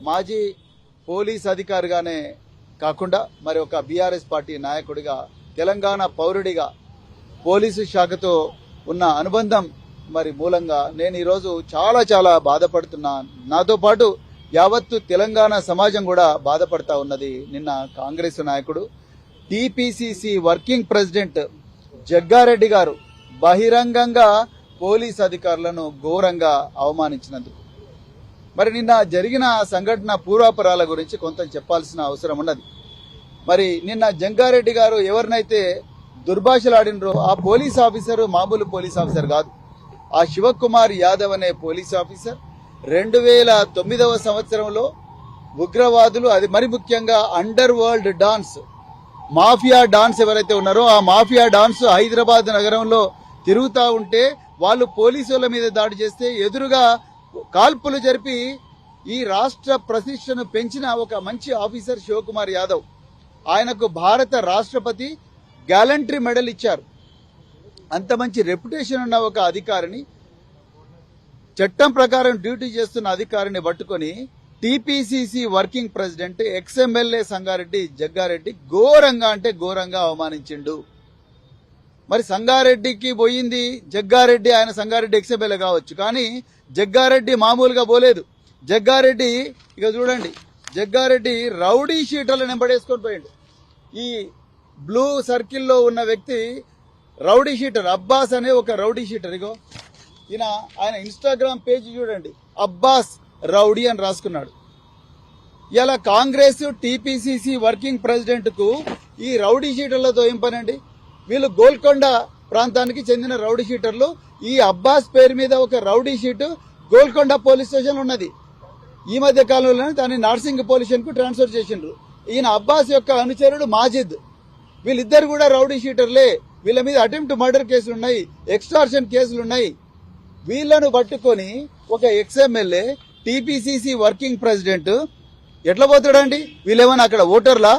మాజీ పోలీస్ అధికారిగానే కాకుండా మరి ఒక బీఆర్ఎస్ పార్టీ నాయకుడిగా, తెలంగాణ పౌరుడిగా పోలీసు శాఖతో ఉన్న అనుబంధం మరి మూలంగా నేను ఈరోజు చాలా బాధపడుతున్నా. నాతో పాటు యావత్తు తెలంగాణ సమాజం కూడా బాధపడతా ఉన్నది. నిన్న కాంగ్రెస్ నాయకుడు టీపీసీసీ వర్కింగ్ ప్రెసిడెంట్ జగ్గారెడ్డి గారు బహిరంగంగా పోలీస్ అధికారులను ఘోరంగా అవమానించినందుకు మరి నిన్న జరిగిన సంఘటన పూర్వాపరాల గురించి కొంత చెప్పాల్సిన అవసరం ఉన్నది. మరి నిన్న జంగారెడ్డి గారు ఎవరినైతే దుర్భాషలాడినరో ఆ పోలీస్ ఆఫీసర్ మామూలు పోలీస్ ఆఫీసర్ కాదు. ఆ శివకుమార్ యాదవ్ అనే పోలీస్ ఆఫీసర్ 2009వ సంవత్సరంలో ఉగ్రవాదులు, అది మరి ముఖ్యంగా under world dance, mafia dance ఎవరైతే ఉన్నారో ఆ మాఫియా డాన్స్ హైదరాబాద్ నగరంలో తిరుగుతూ ఉంటే వాళ్ళు పోలీసుల మీద దాడి చేస్తే ఎదురుగా కాల్పులు జరిపి ఈ రాష్ట్ర ప్రతిష్టను పెంచిన ఒక మంచి ఆఫీసర్ శివకుమార్ యాదవ్. ఆయనకు భారత రాష్ట్రపతి గ్యాలంటరీ మెడల్ ఇచ్చారు. అంత మంచి రెప్యుటేషన్ ఉన్న ఒక అధికారిని, చట్టం ప్రకారం డ్యూటీ చేస్తున్న అధికారిని పట్టుకొని TPCC working president ex MLA Sangareddy Jaggareddy ఘోరంగా అవమానించిండు. మరి సంగారెడ్డికి పోయింది జగ్గారెడ్డి, ఆయన సంగారెడ్డి ఎక్స్ఎమ్మెల్యే కావచ్చు, కానీ జగ్గారెడ్డి మామూలుగా పోలేదు. జగ్గారెడ్డి ఇక చూడండి, జగ్గారెడ్డి రౌడీ షీటర్లను వెంబడేసుకొని పోయిండు. ఈ బ్లూ సర్కిల్లో ఉన్న వ్యక్తి రౌడీ షీటర్, అబ్బాస్ అనే ఒక రౌడీ షీటర్. ఇగో ఆయన ఇన్స్టాగ్రామ్ పేజ్ చూడండి, అబ్బాస్ రౌడీ అని రాసుకున్నాడు. ఇలా కాంగ్రెస్ టీపీసీసీ వర్కింగ్ ప్రెసిడెంట్ కు ఈ రౌడీ షీటర్లతో ఏం పనండి? వీళ్ళు గోల్కొండ ప్రాంతానికి చెందిన రౌడీ షీటర్లు. ఈ అబ్బాస్ పేరు మీద ఒక rowdy sheet Golconda police station ఉన్నది. ఈ మధ్య కాలంలోనే దాన్ని నార్సింగ్ పోలీస్ స్టేషన్ కు ట్రాన్స్ఫర్ చేసిండ్రు. ఈయన అబ్బాస్ యొక్క అనుచరుడు మాజిద్. వీళ్ళిద్దరు కూడా రౌడీ షీటర్లే. వీళ్ళ మీద అటెంప్ట్ మర్డర్ కేసులున్నాయి, ఎక్స్టార్షన్ కేసులున్నాయి. వీళ్లను పట్టుకొని ఒక ఎక్స్ఎమ్మెల్యే టీపీసీసీ వర్కింగ్ ప్రెసిడెంట్ ఎట్లా పోతాడండి? వీళ్ళేమన్నా అక్కడ ఓటర్లా?